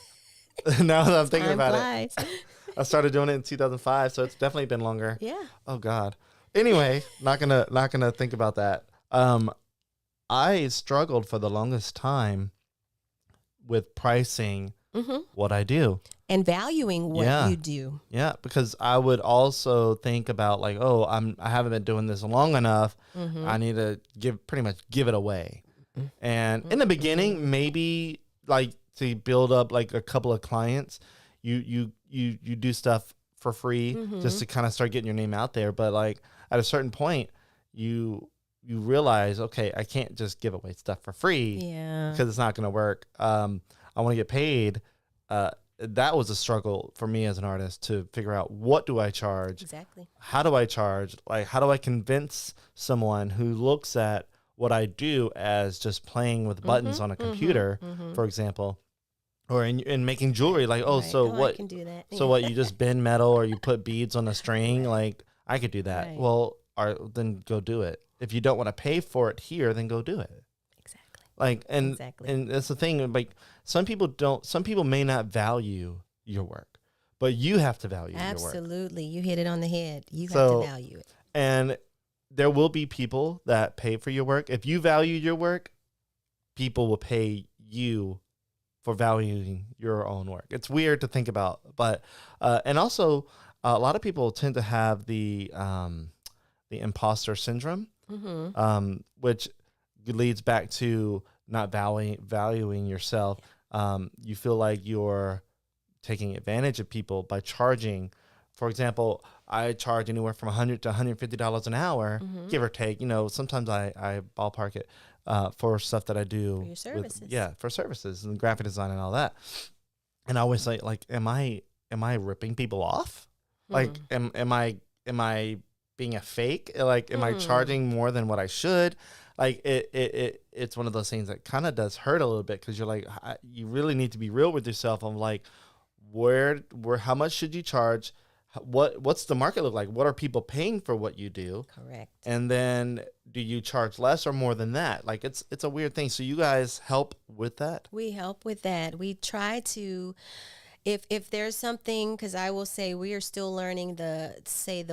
Now that I'm thinking about it, I started doing it in 2005, so it's definitely been longer. Yeah. Oh God. Anyway, not gonna think about that. I struggled for the longest time with pricing what I do and valuing what you do. Yeah, because I would also think about like, I haven't been doing this long enough. I need to pretty much give it away. And in the beginning, maybe like to build up like a couple of clients, you do stuff for free just to kind of start getting your name out there. But like at a certain point, you realize, okay, I can't just give away stuff for free because it's not going to work. I want to get paid. That was a struggle for me as an artist to figure out, what do I charge? Exactly. How do I charge? Like, how do I convince someone who looks at what I do as just playing with buttons on a computer, for example, or in making jewelry, like, what? I can do that. So what? You just bend metal or you put beads on a string? Like, I could do that. Right. Well, then go do it. If you don't want to pay for it here, then go do it. Like, and that's the thing, like, some people may not value your work, but you have to value your work. Absolutely. You hit it on the head. You have to value it. And there will be people that pay for your work. If you value your work, people will pay you for valuing your own work. It's weird to think about, but, and also a lot of people tend to have the imposter syndrome, which leads back to not valuing yourself. You feel like you're taking advantage of people by charging. For example, I charge anywhere from $100 to $150 an hour, give or take. Sometimes I ballpark it for stuff that I do. For your services. For services and graphic design and all that. And I always say, like, am I ripping people off? Like, am I being a fake? Like, am I charging more than what I should? Like, it's one of those things that kind of does hurt a little bit, because you're like, you really need to be real with yourself. I'm like, how much should you charge? What's the market look like? What are people paying for what you do? Correct. And then do you charge less or more than that? Like, it's a weird thing. So you guys help with that? We help with that. We try to, if there's something, because I will say we are still learning the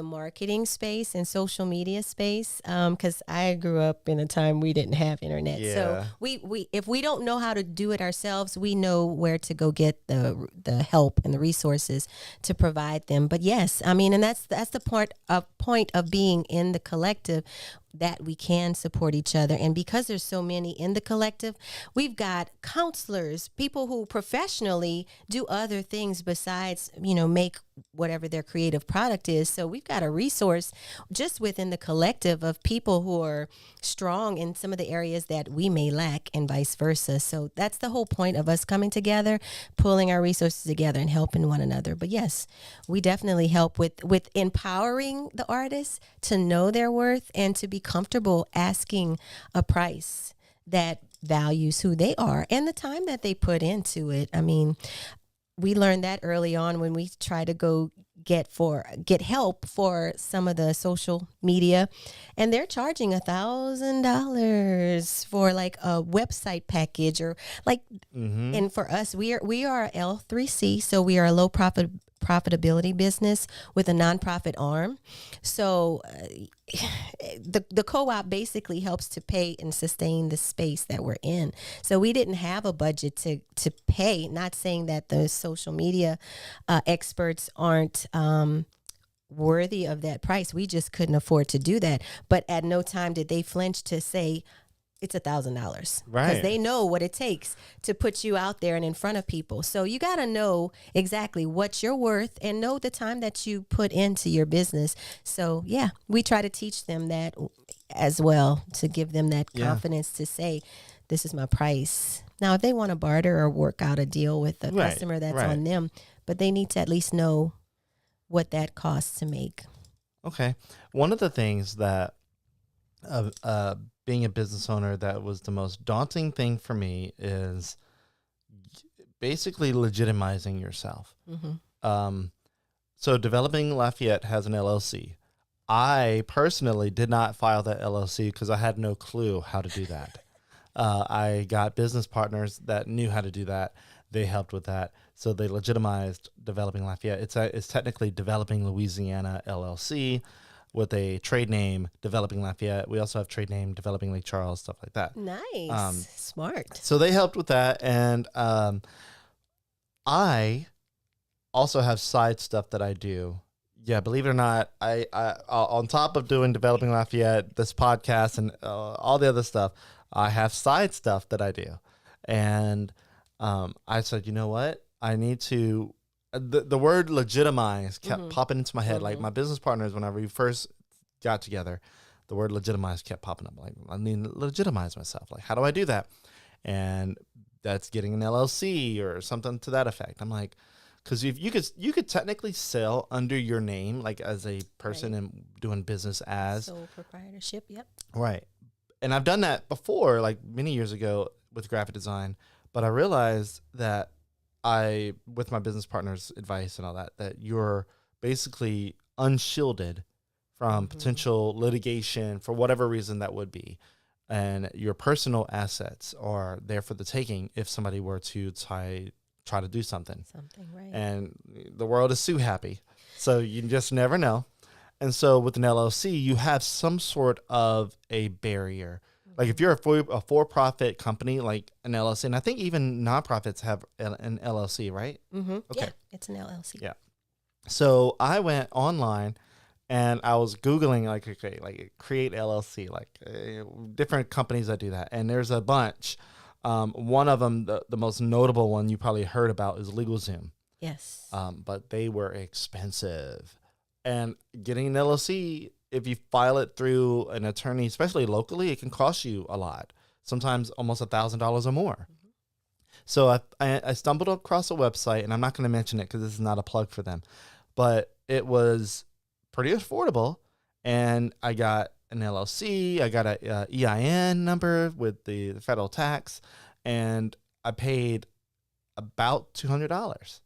marketing space and social media space, because I grew up in a time we didn't have internet. Yeah. So we if we don't know how to do it ourselves, we know where to go get the help and the resources to provide them. But yes, I mean, and that's the point of being in the collective, that we can support each other. And because there's so many in the collective, we've got counselors, people who professionally do other things besides, make whatever their creative product is. So we've got a resource just within the collective of people who are strong in some of the areas that we may lack, and vice versa. So that's the whole point of us coming together, pulling our resources together and helping one another. But yes, we definitely help with empowering the artists to know their worth and to be comfortable asking a price that values who they are and the time that they put into it. I mean, we learned that early on when we try to go get help for some of the social media, and they're charging $1,000 for like a website package, or like, and for us, we are L3C, so we are a low profitability business with a nonprofit arm. So the co-op basically helps to pay and sustain the space that we're in. So we didn't have a budget to pay, not saying that the social media experts aren't worthy of that price. We just couldn't afford to do that. But at no time did they flinch to say it's $1,000, right? Because they know what it takes to put you out there and in front of people. So you got to know exactly what you're worth and know the time that you put into your business. So yeah, we try to teach them that as well, to give them that confidence to say, this is my price. Now, if they want to barter or work out a deal with the customer, that's on them, but they need to at least know what that costs to make. Okay. One of the things that being a business owner, that was the most daunting thing for me, is basically legitimizing yourself. So Developing Lafayette has an LLC. I personally did not file that LLC because I had no clue how to do that. I got business partners that knew how to do that. They helped with that. So they legitimized Developing Lafayette. It's technically Developing Louisiana LLC, with a trade name, Developing Lafayette. We also have trade name Developing Lake Charles, stuff like that. Nice. Smart. So they helped with that. And I also have side stuff that I do. Yeah, believe it or not, I on top of doing Developing Lafayette, this podcast, and all the other stuff, I have side stuff that I do. And I said, you know what? I need to... The word legitimize kept popping into my head. Like, my business partners, whenever we first got together, the word legitimize kept popping up. Like, I need to legitimize myself. Like, how do I do that? And that's getting an LLC or something to that effect. I'm like, because if you could technically sell under your name, like as a person and doing business as sole proprietorship. Yep. Right. And I've done that before, like many years ago with graphic design, but I realized that with my business partner's advice and all that you're basically unshielded from potential litigation for whatever reason that would be. And your personal assets are there for the taking if somebody were to try to do something. Right. And the world is sue happy. So you just never know. And so with an LLC, you have some sort of a barrier. Like if you're a for-profit company, like an LLC, and I think even nonprofits have an LLC, right? Okay. Yeah, it's an LLC. Yeah. So I went online and I was Googling like create LLC, like different companies that do that. And there's a bunch. One of them, the most notable one you probably heard about, is LegalZoom. Yes. But they were expensive. And getting an LLC, if you file it through an attorney, especially locally, it can cost you a lot, sometimes almost $1,000 or more. So I stumbled across a website, and I'm not going to mention it because this is not a plug for them, but it was pretty affordable, and I got an LLC. I got a EIN number with the federal tax, and I paid about $200.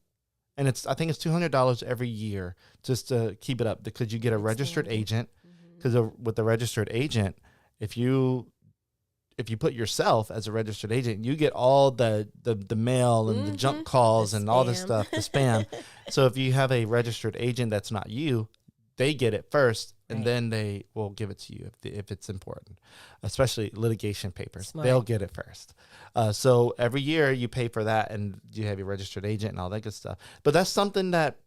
And I think it's $200 every year just to keep it up, because you get a registered agent. Because with the registered agent, if you put yourself as a registered agent, you get all the mail and the junk calls and all this stuff, the spam. So if you have a registered agent that's not you, they get it first, and then they will give it to you if it's important, especially litigation papers. Smart. They'll get it first. So every year you pay for that, and you have your registered agent and all that good stuff. But that's something that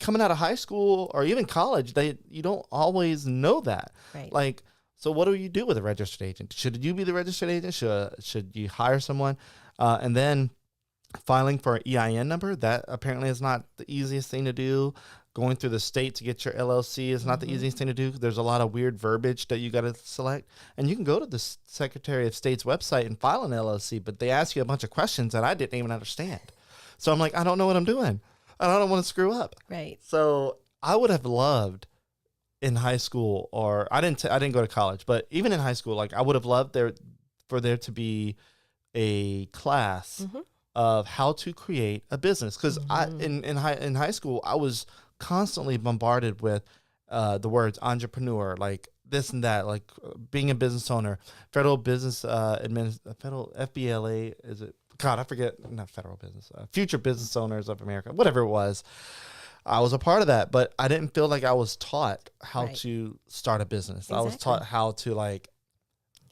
coming out of high school or even college, you don't always know that. Right. Like, so what do you do with a registered agent? Should you be the registered agent? Should you hire someone? And then filing for an EIN number, that apparently is not the easiest thing to do. Going through the state to get your LLC is not the easiest thing to do. There's a lot of weird verbiage that you got to select. And you can go to the Secretary of State's website and file an LLC, but they ask you a bunch of questions that I didn't even understand. So I'm like, I don't know what I'm doing. I don't want to screw up. Right. So I would have loved in high school, or I didn't go to college, but even in high school, like I would have loved for there to be a class of how to create a business. Because in high school, I was constantly bombarded with the words entrepreneur, like this and that, like being a business owner, federal business federal FBLA, is it? God, I forget, not federal business, Future Business Owners of America, whatever it was. I was a part of that, but I didn't feel like I was taught how to start a business. Exactly. I was taught how to like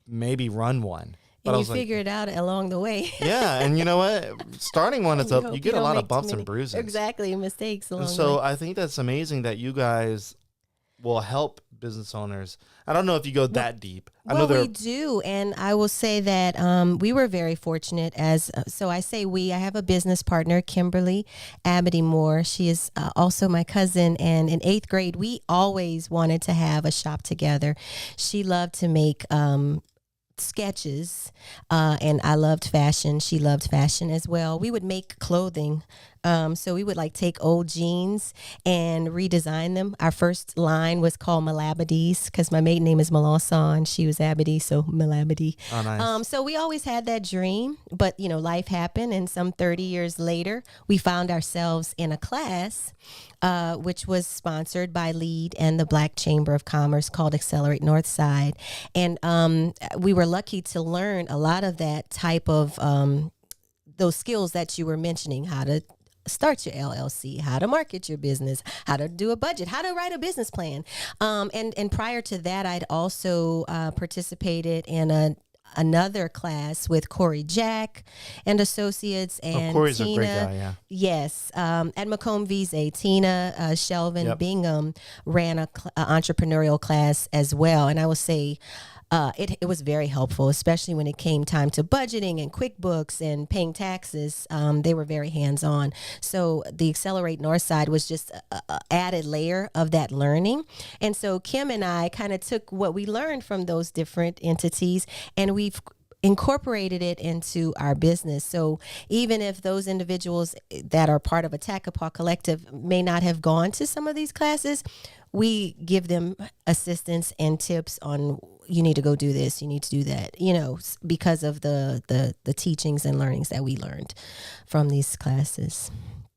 maybe run one. But and you figure it out along the way. Yeah, and you know what? Starting one, you get a lot of bumps and bruises. Exactly, mistakes along the way. So I think that's amazing that you guys will help business owners. I don't know if you go that deep. We do, and I will say that we were very fortunate. So I say we. I have a business partner, Kimberly Abity Moore. She is also my cousin, and in 8th grade, we always wanted to have a shop together. She loved to make sketches, and I loved fashion. She loved fashion as well. We would make clothing. So we would like take old jeans and redesign them. Our first line was called Malabadies because my maiden name is Melanson. She was Abity, so Malabady. Oh, nice. So we always had that dream, but life happened, and some 30 years later, we found ourselves in a class which was sponsored by LEAD and the Black Chamber of Commerce called Accelerate Northside. And we were lucky to learn a lot of that type of those skills that you were mentioning, how to start your LLC, how to market your business, how to do a budget, how to write a business plan. And prior to that, I'd also participated in another class with Corey Jack and Associates, and Corey's Tina. A great guy, yeah. Yes, at Macomb Vise, Tina Shelvin Bingham ran a entrepreneurial class as well, and I will say it was very helpful, especially when it came time to budgeting and QuickBooks and paying taxes. They were very hands-on. So the Accelerate Northside was just an added layer of that learning. And so Kim and I kind of took what we learned from those different entities, and we've incorporated it into our business. So even if those individuals that are part of Attakapas Collective may not have gone to some of these classes, we give them assistance and tips on, you need to go do this, you need to do that, because of the teachings and learnings that we learned from these classes.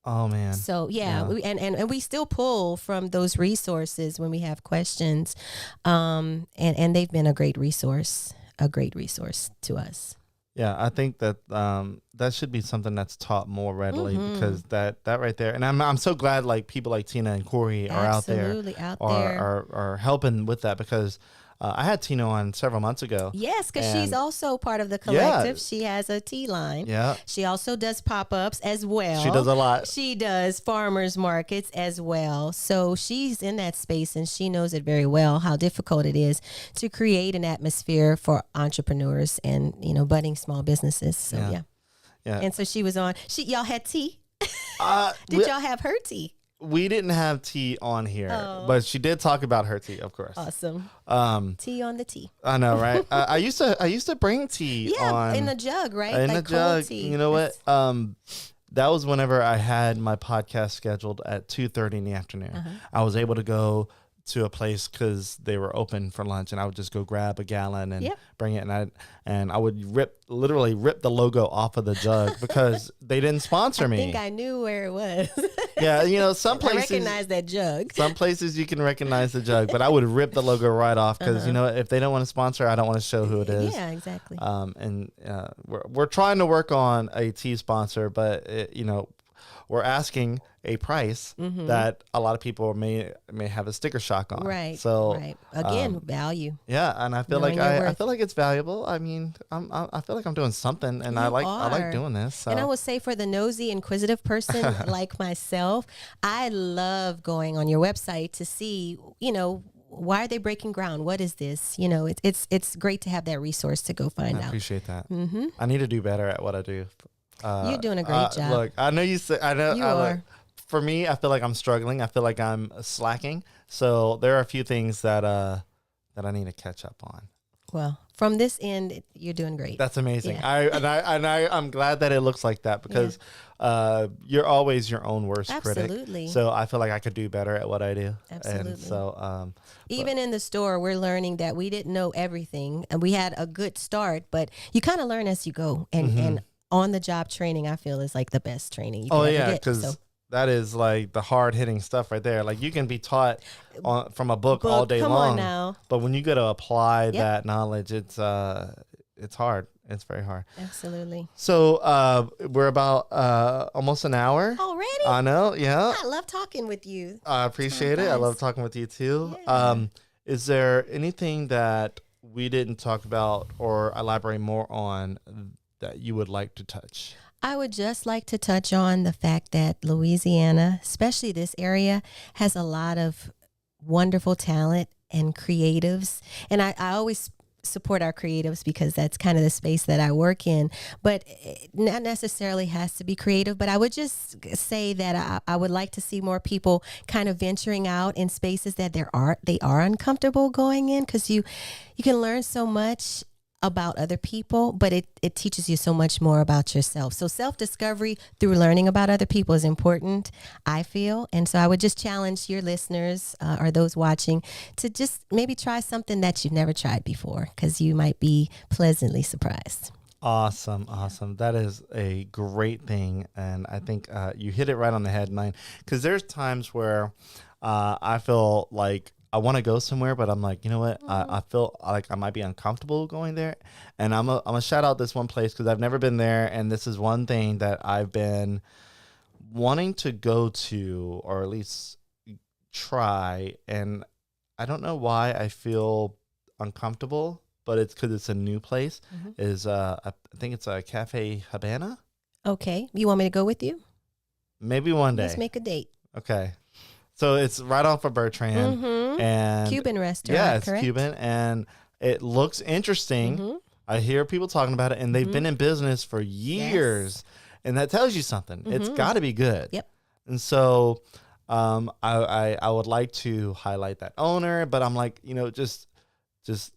Oh man. So yeah. And we still pull from those resources when we have questions. And they've been a great resource to us. Yeah, I think that that should be something that's taught more readily, because that right there, and I'm so glad like people like Tina and Corey are Absolutely out there, are helping with that, because I had Tina on several months ago. Yes, because she's also part of the collective. Yeah. She has a tea line. Yeah. She also does pop-ups as well. She does a lot. She does farmers markets as well. So she's in that space, and she knows it very well, how difficult it is to create an atmosphere for entrepreneurs and, budding small businesses. So yeah. And so she was on. Y'all had tea? Did y'all have her tea? We didn't have tea on here, but she did talk about her tea, of course. Awesome. Tea on the tea. I know, right? I used to bring tea on in a jug, right? In a jug. Tea. You know what? That was whenever I had my podcast scheduled at 2:30 in the afternoon. I was able to go to a place because they were open for lunch, and I would just go grab a gallon and bring it, and I would literally rip the logo off of the jug because they didn't sponsor me. I think I knew where it was. Yeah, you know, some places I recognize that jug. Some places you can recognize the jug, but I would rip the logo right off because you know, if they don't want to sponsor, I don't want to show who it is. Yeah, exactly. And we're trying to work on a tea sponsor, but you know, we're asking a price that a lot of people may have a sticker shock on. Right. So again, value. Yeah, and I feel like I feel like it's valuable. I mean, I feel like I'm doing something, and I like doing this. So. And I would say for the nosy, inquisitive person like myself, I love going on your website to see, you know, why are they breaking ground? What is this? You know, it's great to have that resource to go find out. I appreciate that. I need to do better at what I do. You're doing a great job. Look, I know you said, I know you are. Like, for me, I feel like I'm struggling. I feel like I'm slacking. So there are a few things that I need to catch up on. Well, from this end, you're doing great. That's amazing. Yeah. I'm glad that it looks like that because you're always your own worst critic. Absolutely. So I feel like I could do better at what I do. Absolutely. And so even in the store, we're learning that we didn't know everything, and we had a good start, but you kind of learn as you go. And on the job training, I feel, is like the best training you can ever get. Because that is like the hard hitting stuff right there. Like you can be taught from a book all day long. Come on now. But when you got to apply that knowledge, it's hard. It's very hard. Absolutely. So we're about almost an hour. Already? I know. Yeah. I love talking with you. I appreciate it. I love talking with you too. Yeah. Is there anything that we didn't talk about or elaborate more on that you would like to touch? I would just like to touch on the fact that Louisiana, especially this area, has a lot of wonderful talent and creatives. And I always support our creatives because that's kind of the space that I work in. But it not necessarily has to be creative. But I would just say that I would like to see more people kind of venturing out in spaces that they are uncomfortable going in, because you can learn so much about other people, but it teaches you so much more about yourself. So self-discovery through learning about other people is important, I feel. And so I would just challenge your listeners or those watching to just maybe try something that you've never tried before, because you might be pleasantly surprised. Awesome. That is a great thing. And I think you hit it right on the head, Nine, because there's times where I feel like I want to go somewhere, but I'm like, you know what? I feel like I might be uncomfortable going there. And I'm a shout out this one place because I've never been there. And this is one thing that I've been wanting to go to, or at least try. And I don't know why I feel uncomfortable, but it's because it's a new place. I think it's a Cafe Habana. Okay. You want me to go with you? Maybe one day. Let's make a date. Okay. So it's right off of Bertrand, and Cuban restaurant. Yeah, it's correct? Cuban, and it looks interesting. I hear people talking about it, and they've been in business for years, and that tells you something. It's got to be good. Yep. And so, I would like to highlight that owner, but I'm like, you know, just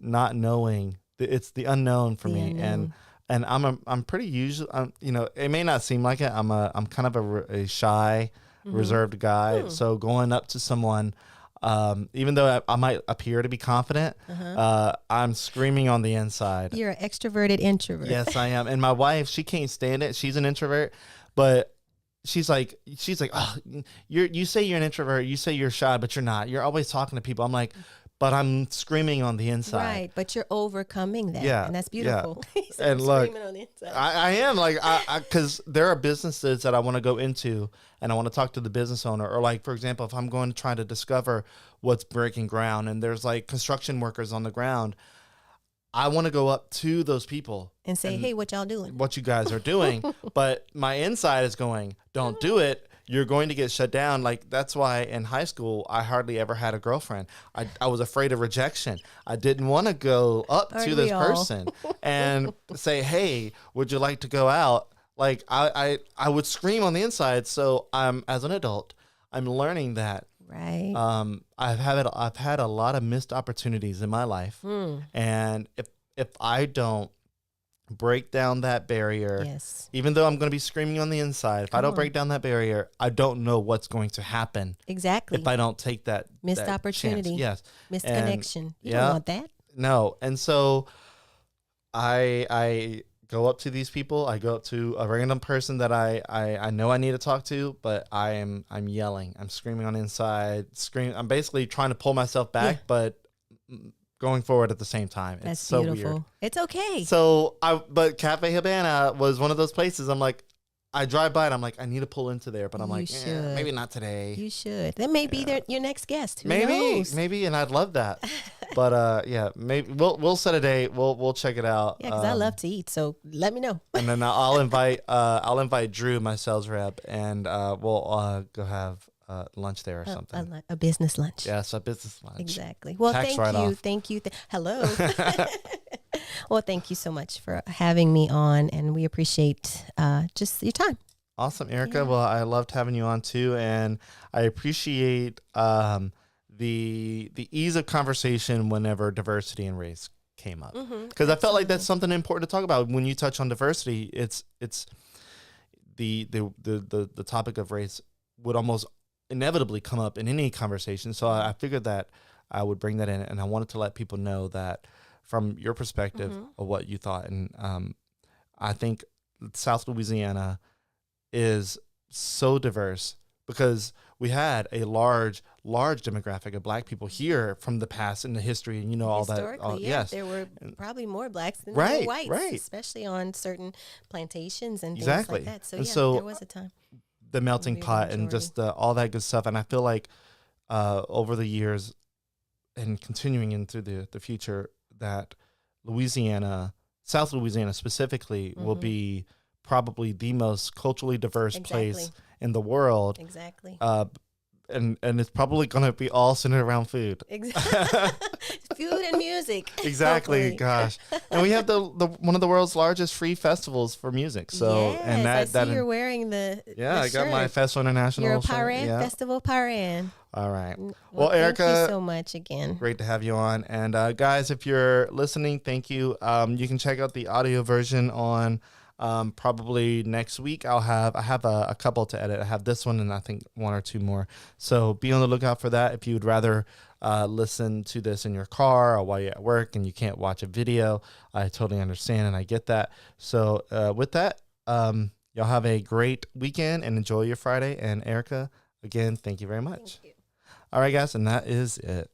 not knowing. It's the unknown for me, and I'm pretty usually, you know, it may not seem like it. I'm kind of a shy, reserved guy. So going up to someone, even though I might appear to be confident, I'm screaming on the inside. You're an extroverted introvert. Yes, I am. And my wife, she can't stand it. She's an introvert, but she's like, oh, you say you're an introvert, you say you're shy, but you're not. You're always talking to people. I'm like, but I'm screaming on the inside. Right, but you're overcoming that. Yeah, and that's beautiful. Yeah. So and look, screaming on the inside. I am like, because there are businesses that I want to go into, and I want to talk to the business owner. Or like, for example, if I'm going to try to discover what's breaking ground, and there's like construction workers on the ground, I want to go up to those people and say, hey, what y'all doing? What you guys are doing. But my inside is going, don't do it. You're going to get shut down. Like, that's why in high school, I hardly ever had a girlfriend. I was afraid of rejection. I didn't want to go up to this person and say, hey, would you like to go out? Like, I would scream on the inside. So as an adult, I'm learning that. Right. I've had a lot of missed opportunities in my life. And if I don't break down that barrier. Yes. Even though I'm going to be screaming on the inside, if I don't break down that barrier, I don't know what's going to happen. Exactly. If I don't take that missed that opportunity. chance. Yes. Missed And connection. You don't want that. No. And so I go up to these people. I go up to a random person that I know I need to talk to, but I'm yelling. I'm screaming on the inside. I'm basically trying to pull myself back, but going forward at the same time. That's it's so beautiful. weird. It's okay. So but Cafe Habana was one of those places. I'm like, I drive by and I'm like, I need to pull into there, but I'm like, maybe not today. You should. That may be your next guest. Who maybe, knows? maybe, and I'd love that. But maybe we'll set a date. We'll check it out. Yeah, because I love to eat. So let me know. And then I'll invite Drew, my sales rep, and we'll go have lunch there or something. A business lunch. Yes, a business lunch. Exactly. Well, Tax thank you. Hello. Well, thank you so much for having me on, and we appreciate just your time. Awesome, Erica. Yeah. Well, I loved having you on too, and I appreciate the ease of conversation whenever diversity and race came up, because I felt like that's something important to talk about. When you touch on diversity, it's the topic of race would almost inevitably come up in any conversation. So I figured that I would bring that in, and I wanted to let people know that from your perspective of what you thought. And I think South Louisiana is so diverse because we had a large demographic of Black people here from the past in the history, and all that. Yes, there were probably more Blacks than there were whites, especially on certain plantations and things like that. So there was a time. The melting pot and just all that good stuff. And I feel like over the years and continuing into the future, that South Louisiana specifically, will be probably the most culturally diverse place in the world. Exactly. And it's probably going to be all centered around food. Exactly. Food and music. Exactly. Hopefully. Gosh. And we have the one of the world's largest free festivals for music. So yes, and I see you're wearing the I got my Festival International. You're a Paran, Festival Paran. All right. Well, Erica, thank you so much again. Great to have you on. And guys, if you're listening, thank you. You can check out the audio version on probably next week. I have a couple to edit. I have this one and I think one or two more. So be on the lookout for that. If you would rather listen to this in your car or while you're at work and you can't watch a video, I totally understand and I get that. So with that, y'all have a great weekend and enjoy your Friday. And Erica, again, thank you very much. Thank you. All right, guys, and that is it.